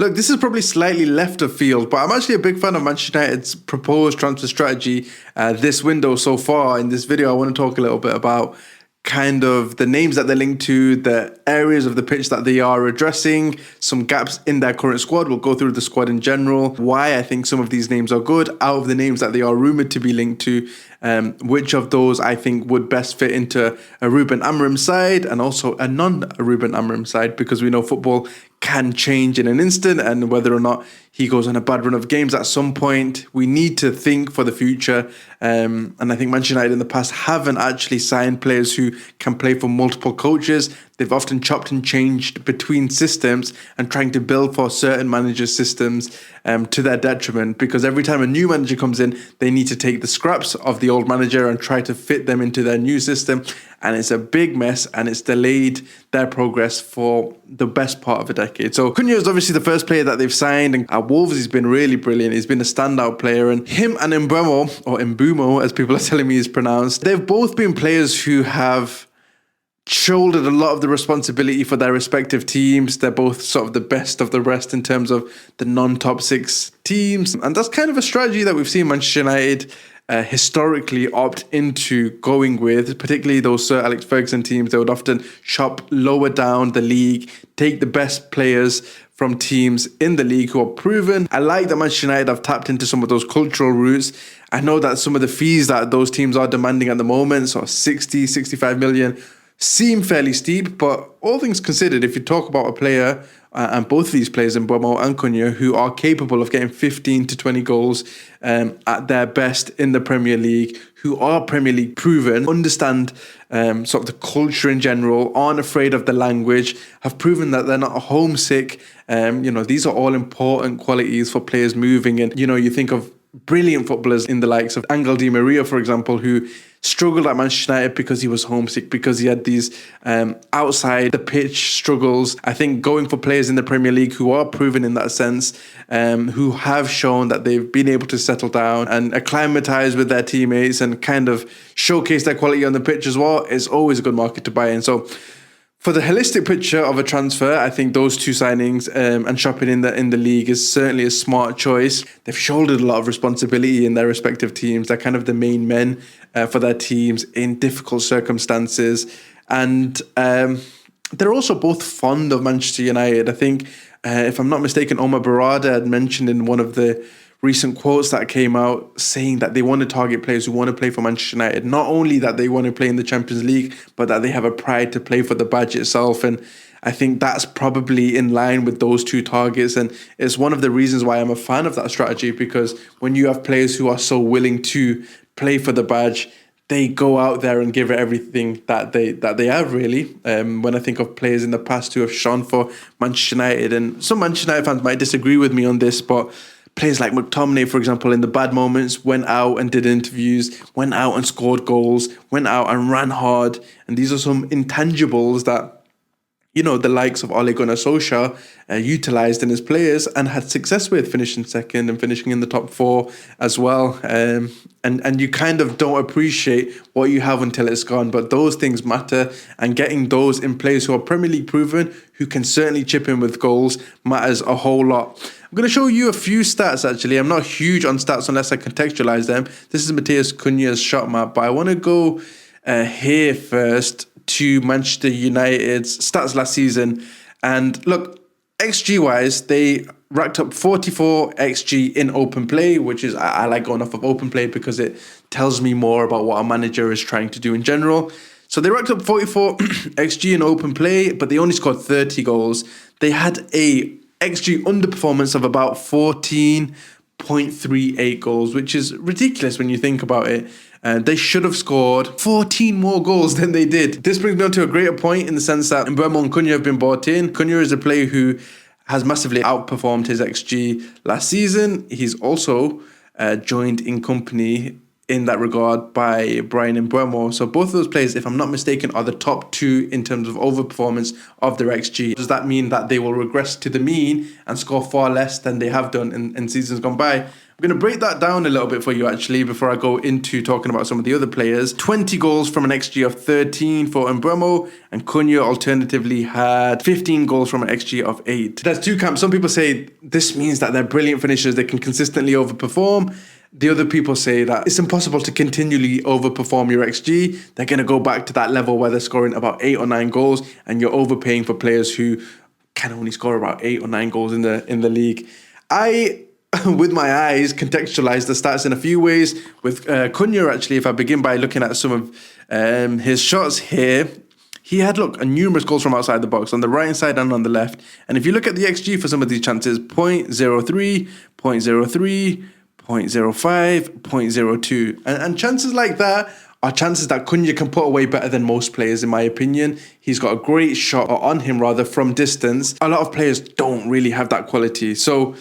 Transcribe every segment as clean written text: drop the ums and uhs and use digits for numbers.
Look, this is probably slightly left of field, but I'm actually a big fan of Manchester United's proposed transfer strategy this window so far. In this video, I want to talk a little bit about kind of the names that they're linked to, the areas of the pitch that they are addressing, some gaps in their current squad. We'll go through the squad in general, why I think some of these names are good, out of the names that they are rumoured to be linked to, which of those I think would best fit into a Ruben Amorim side and also a non-Ruben Amorim side, because we know football can change in an instant, and whether or not he goes on a bad run of games at some point, we need to think for the future. And I think Manchester United in the past haven't actually signed players who can play for multiple coaches. They've often chopped and changed between systems and trying to build for certain managers' systems to their detriment, because every time a new manager comes in, they need to take the scraps of the old manager and try to fit them into their new system. And it's a big mess, and it's delayed their progress for the best part of a decade. So Cunha is obviously the first player that they've signed, and at Wolves he's been really brilliant. He's been a standout player, and him and Mbeumo, or Mbeumo as people are telling me is pronounced, they've both been players who have shouldered a lot of the responsibility for their respective teams. They're both sort of the best of the rest in terms of the non-top six teams, and that's kind of a strategy that we've seen Manchester United historically opt into going with, particularly those Sir Alex Ferguson teams. They would often shop lower down the league, take the best players from teams in the league who are proven. I like that Manchester United have tapped into some of those cultural roots. I know that some of the fees that those teams are demanding at the moment, so 60, 65 million, seem fairly steep, but all things considered, if you talk about a player, and both of these players, in Mbeumo and Cunha, who are capable of getting 15 to 20 goals at their best in the Premier League, who are Premier League proven, understand sort of the culture in general, aren't afraid of the language, have proven that they're not homesick. These are all important qualities for players moving. And, you think of brilliant footballers in the likes of Angel Di Maria, for example, who struggled at Manchester United because he was homesick, because he had these outside the pitch struggles. I think going for players in the Premier League who are proven in that sense, who have shown that they've been able to settle down and acclimatise with their teammates and kind of showcase their quality on the pitch as well, is always a good market to buy in. So for the holistic picture of a transfer, I think those two signings and shopping in the league is certainly a smart choice. They've shouldered a lot of responsibility in their respective teams. They're kind of the main men for their teams in difficult circumstances. And they're also both fond of Manchester United. I think, if I'm not mistaken, Omar Barada had mentioned in one of the recent quotes that came out saying that they want to target players who want to play for Manchester United. Not only that they want to play in the Champions League, but that they have a pride to play for the badge itself. And I think that's probably in line with those two targets. And it's one of the reasons why I'm a fan of that strategy, because when you have players who are so willing to play for the badge, they go out there and give it everything that they have, really. When I think of players in the past who have shone for Manchester United, and some Manchester United fans might disagree with me on this, but players like McTominay, for example, in the bad moments, went out and did interviews, went out and scored goals, went out and ran hard. And these are some intangibles that, the likes of Ole Gunnar Solskjaer utilised in his players and had success with, finishing second and finishing in the top four as well. And you kind of don't appreciate what you have until it's gone. But those things matter, and getting those in players who are Premier League proven, who can certainly chip in with goals, matters a whole lot. I'm going to show you a few stats, actually. I'm not huge on stats unless I contextualize them. This is Matheus Cunha's shot map, but I want to go here first to Manchester United's stats last season. And look, XG-wise, they racked up 44 XG in open play, which is, I like going off of open play because it tells me more about what a manager is trying to do in general. So they racked up 44 XG in open play, but they only scored 30 goals. They had a XG underperformance of about 14.38 goals, which is ridiculous when you think about it. They should have scored 14 more goals than they did. This brings me on to a greater point in the sense that Mbeumo and Cunha have been bought in. Cunha is a player who has massively outperformed his XG last season. He's also joined in company in that regard by Bryan Mbeumo. So both of those players, if I'm not mistaken, are the top two in terms of overperformance of their XG. Does that mean that they will regress to the mean and score far less than they have done in seasons gone by? I'm going to break that down a little bit for you actually before I go into talking about some of the other players. 20 goals from an XG of 13 for Mbeumo, and Cunha alternatively had 15 goals from an XG of 8. There's two camps. Some people say this means that they're brilliant finishers, they can consistently overperform. The other people say that it's impossible to continually overperform your XG. They're going to go back to that level where they're scoring about 8 or 9 goals, and you're overpaying for players who can only score about 8 or 9 goals in the league. I, with my eyes, contextualize the stats in a few ways. With Cunha, actually, if I begin by looking at some of his shots here, he had, numerous goals from outside the box on the right side and on the left. And if you look at the XG for some of these chances, 0.03, 0.03, 0.05, 0.02. And chances like that are chances that Cunha can put away better than most players, in my opinion. He's got a great shot on him, rather, from distance. A lot of players don't really have that quality. So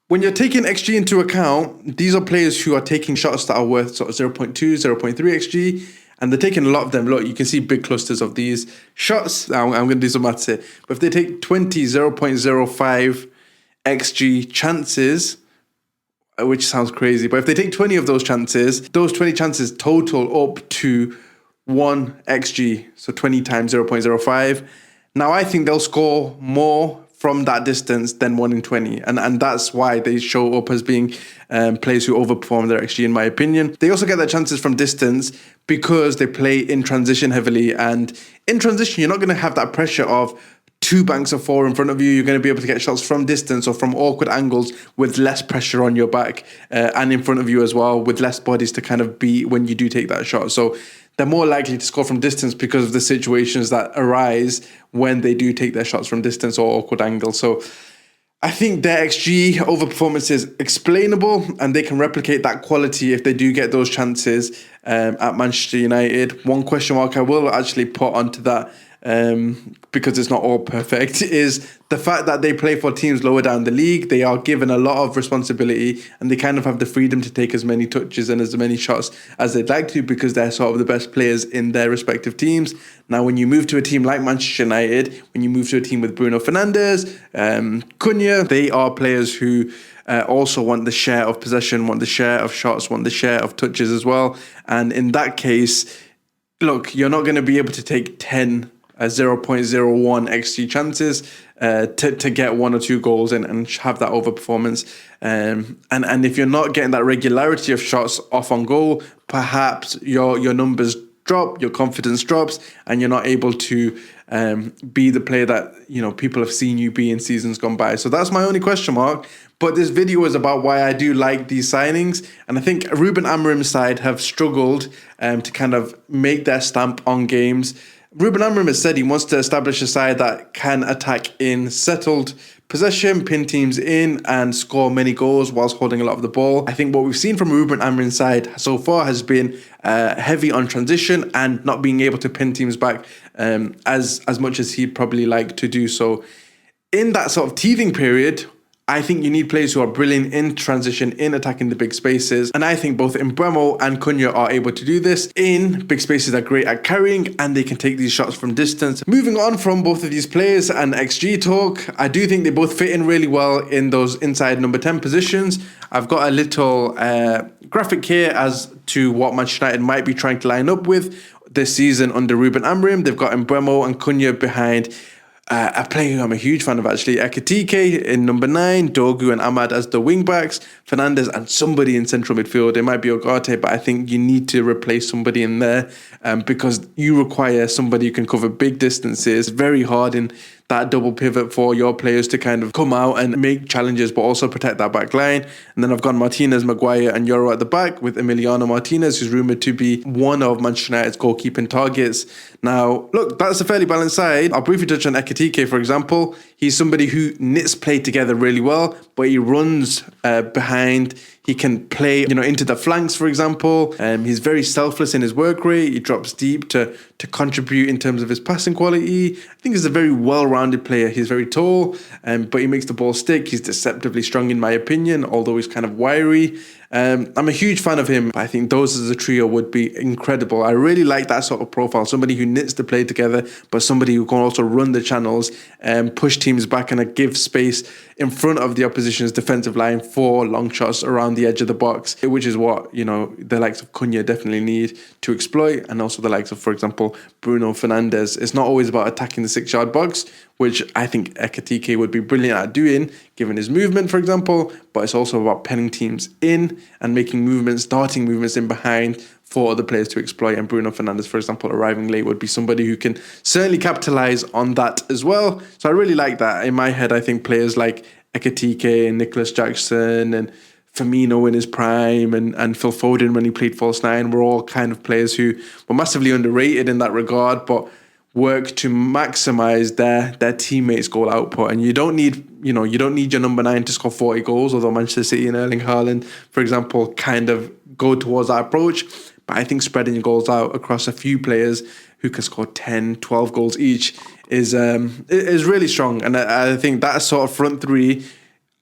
when you're taking XG into account, these are players who are taking shots that are worth sort of 0.2, 0.3 XG. And they're taking a lot of them. Look, you can see big clusters of these shots. I'm going to do some maths here. But if they take 20 0.05 XG chances, which sounds crazy, but if they take 20 of those chances, those 20 chances total up to 1 XG, so 20 times 0.05. Now, I think they'll score more from that distance than 1 in 20, and that's why they show up as being players who overperform their XG, in my opinion. They also get their chances from distance because they play in transition heavily, and in transition, you're not going to have that pressure of 2 banks of 4 in front of you. You're going to be able to get shots from distance or from awkward angles with less pressure on your back and in front of you as well, with less bodies to kind of beat when you do take that shot. So they're more likely to score from distance because of the situations that arise when they do take their shots from distance or awkward angles. So I think their XG overperformance is explainable, and they can replicate that quality if they do get those chances at Manchester United. One question mark I will actually put onto that, because it's not all perfect, is the fact that they play for teams lower down the league. They are given a lot of responsibility, and they kind of have the freedom to take as many touches and as many shots as they'd like to, because they're sort of the best players in their respective teams. Now, when you move to a team like Manchester United, when you move to a team with Bruno Fernandes, Cunha, they are players who also want the share of possession, want the share of shots, want the share of touches as well. And in that case, look, you're not going to be able to take 10 0.01 XG chances to get 1 or 2 goals and have that overperformance. And if you're not getting that regularity of shots off on goal, perhaps your numbers drop, your confidence drops, and you're not able to be the player that people have seen you be in seasons gone by. So that's my only question mark. But this video is about why I do like these signings, and I think Ruben Amorim's side have struggled to kind of make their stamp on games. Ruben Amorim has said he wants to establish a side that can attack in settled possession, pin teams in, and score many goals whilst holding a lot of the ball. I think what we've seen from Ruben Amorim's side so far has been heavy on transition and not being able to pin teams back as much as he'd probably like to do. So in that sort of teething period, I think you need players who are brilliant in transition, in attacking the big spaces. And I think both Mbeumo and Cunha are able to do this. In big spaces, they're great at carrying, and they can take these shots from distance. Moving on from both of these players and XG talk, I do think they both fit in really well in those inside number 10 positions. I've got a little graphic here as to what Manchester United might be trying to line up with this season under Ruben Amorim. They've got Mbeumo and Cunha behind a player who I'm a huge fan of, actually, Ekitike in number 9, Dogu and Ahmad as the wing-backs, Fernandes and somebody in central midfield. It might be Ugarte, but I think you need to replace somebody in there because you require somebody who can cover big distances. Very hard in that double pivot for your players to kind of come out and make challenges, but also protect that back line. And then I've got Martinez, Maguire and Euro at the back, with Emiliano Martinez, who's rumoured to be one of Manchester United's goalkeeping targets. Now, look, that's a fairly balanced side. I'll briefly touch on Ekitike, for example. He's somebody who knits play together really well, but he runs behind. He can play, into the flanks, for example. He's very selfless in his work rate. He drops deep to contribute in terms of his passing quality. I think he's a very well-rounded player. He's very tall, but he makes the ball stick. He's deceptively strong, in my opinion, although he's kind of wiry. I'm a huge fan of him. I think those as a trio would be incredible. I really like that sort of profile. Somebody who knits the play together, but somebody who can also run the channels and push teams back and give space in front of the opposition's defensive line for long shots around the edge of the box, which is what, the likes of Cunha definitely need to exploit, and also the likes of, for example, Bruno Fernandes. It's not always about attacking the 6-yard box, which I think Ekitike would be brilliant at doing, given his movement, for example, but it's also about penning teams in and making movements, starting movements in behind for other players to exploit. And Bruno Fernandes, for example, arriving late would be somebody who can certainly capitalize on that as well. So I really like that. In my head, I think players like Ekitike and Nicholas Jackson and Firmino in his prime and Phil Foden when he played false nine were all kind of players who were massively underrated in that regard, but work to maximize their teammates' goal output. And you don't need your number 9 to score 40 goals, although Manchester City and Erling Haaland, for example, kind of go towards that approach. But I think spreading your goals out across a few players who can score 10, 12 goals each is really strong. And I think that sort of front three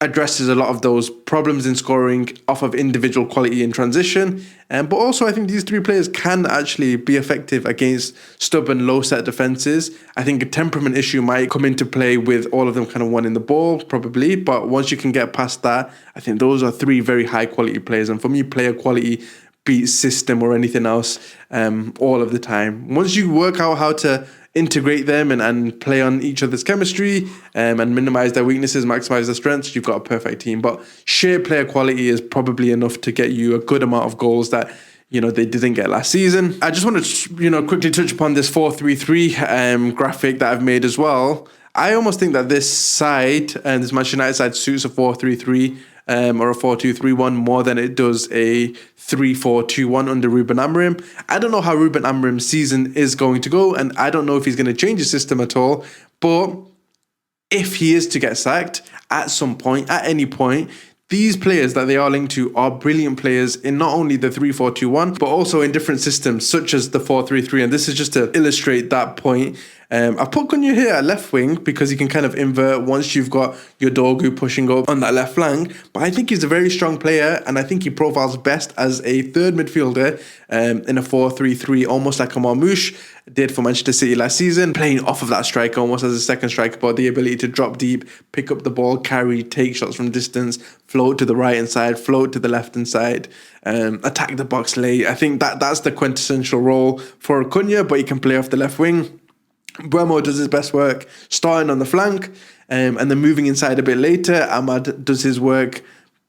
addresses a lot of those problems in scoring off of individual quality in transition. But also I think these three players can actually be effective against stubborn, low-set defences. I think a temperament issue might come into play with all of them kind of wanting the ball, probably. But once you can get past that, I think those are three very high-quality players. And for me, player quality beats system or anything else all of the time. Once you work out how to integrate them and play on each other's chemistry and minimize their weaknesses, maximize their strengths, you've got a perfect team. But sheer player quality is probably enough to get you a good amount of goals that they didn't get last season. I just want to quickly touch upon this 4-3-3 graphic that I've made as well. I almost think that this side and this Manchester United side suits a 4-3-3 or a 4-2-3-1 more than it does a 3-4-2-1 under Ruben Amorim. I don't know how Ruben Amorim's season is going to go, and I don't know if he's going to change his system at all. But if he is to get sacked at some point, at any point, these players that they are linked to are brilliant players in not only the 3-4-2-1, but also in different systems such as the 4-3-3. And this is just to illustrate that point. I put Cunha here at left wing because he can kind of invert once you've got your Dorgu pushing up on that left flank. But I think he's a very strong player, and I think he profiles best as a third midfielder in a 4-3-3, almost like a Marmoush did for Manchester City last season, playing off of that striker almost as a second striker, but the ability to drop deep, pick up the ball, carry, take shots from distance, float to the right hand side, float to the left hand side, attack the box late. I think that's the quintessential role for Cunha, but he can play off the left wing. Mbeumo does his best work starting on the flank and then moving inside a bit later. Ahmad does his work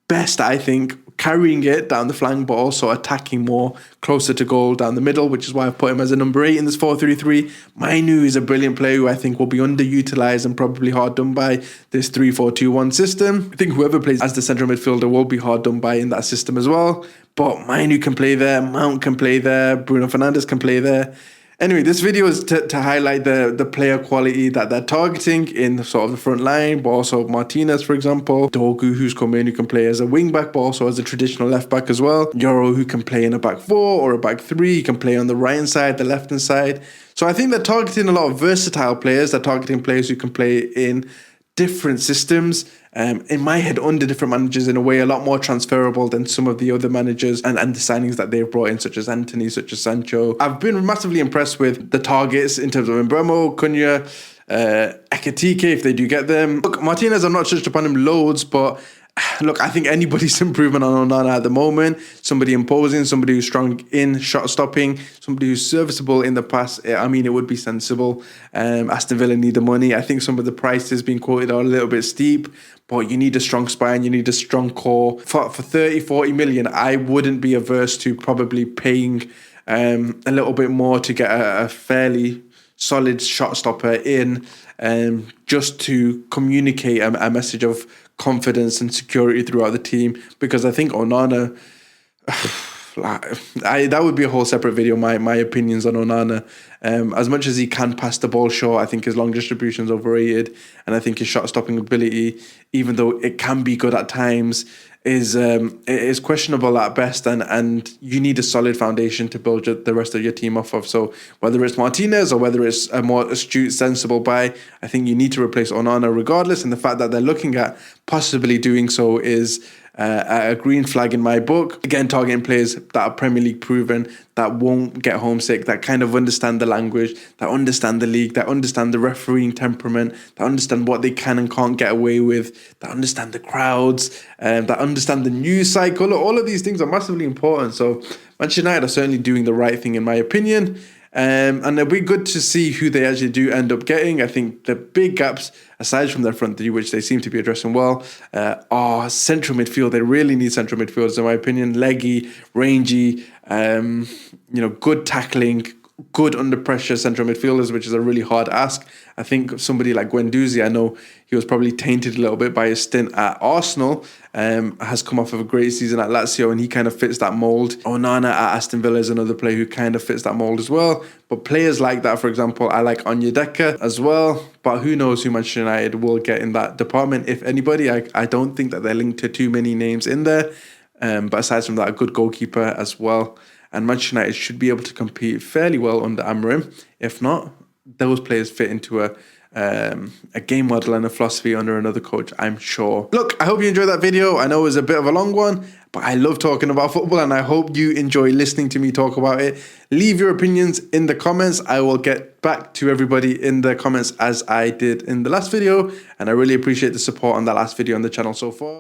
best, I think, carrying it down the flank, but also attacking more closer to goal down the middle, which is why I've put him as a number 8 in this 4-3-3. Mainu is a brilliant player who I think will be underutilised and probably hard done by this 3-4-2-1 system. I think whoever plays as the central midfielder will be hard done by in that system as well. But Mainu can play there, Mount can play there, Bruno Fernandes can play there. Anyway, this video is to highlight the player quality that they're targeting in sort of the front line, but also Martinez, for example. Dorgu, who's come in, who can play as a wing back, but also as a traditional left back as well. Yoro, who can play in a back 4 or a back 3. He can play on the right hand side, the left hand side. So I think they're targeting a lot of versatile players. They're targeting players who can play in different systems, in my head, under different managers, in a way a lot more transferable than some of the other managers and the signings that they've brought in, such as Anthony, such as Sancho. I've been massively impressed with the targets in terms of Mbeumo, Cunha, Ekitike, if they do get them. Look, Martinez, I've not touched upon him loads, but look, I think anybody's improvement on Onana at the moment. Somebody imposing, somebody who's strong in shot stopping, somebody who's serviceable in the pass. I mean, it would be sensible. Aston Villa need the money. I think some of the prices being quoted are a little bit steep, but you need a strong spine, you need a strong core. For 30, 40 million, I wouldn't be averse to probably paying a little bit more to get a fairly solid shot stopper in, just to communicate a message of confidence and security throughout the team. Because I think Onana, that would be a whole separate video, my opinions on Onana. As much as he can pass the ball short, I think his long distribution is overrated, and I think his shot stopping ability, even though it can be good at times, is questionable at best, and you need a solid foundation to build the rest of your team off of. So whether it's Martinez or whether it's a more astute, sensible buy, I think you need to replace Onana regardless, and the fact that they're looking at possibly doing so is a green flag in my book. Again, targeting players that are Premier League proven, that won't get homesick, that kind of understand the language, that understand the league, that understand the refereeing temperament, that understand what they can and can't get away with, that understand the crowds, that understand the news cycle. All of these things are massively important. So Manchester United are certainly doing the right thing in my opinion. And it'll be good to see who they actually do end up getting. I think the big gaps, aside from their front three, which they seem to be addressing well, are central midfield. They really need central midfielders, in my opinion. Leggy, rangy, good tackling, good under pressure central midfielders, which is a really hard ask. I think somebody like Guendouzi, I know he was probably tainted a little bit by his stint at Arsenal, has come off of a great season at Lazio, and he kind of fits that mould. Onana at Aston Villa is another player who kind of fits that mould as well. But players like that, for example, I like Onyedika as well. But who knows who Manchester United will get in that department, if anybody. I don't think that they're linked to too many names in there. But aside from that, a good goalkeeper as well. And Manchester United should be able to compete fairly well under Amorim. If not, those players fit into a game model and a philosophy under another coach, I'm sure. Look, I hope you enjoyed that video. I know it was a bit of a long one, but I love talking about football and I hope you enjoy listening to me talk about it. Leave your opinions in the comments. I will get back to everybody in the comments as I did in the last video. And I really appreciate the support on that last video on the channel so far.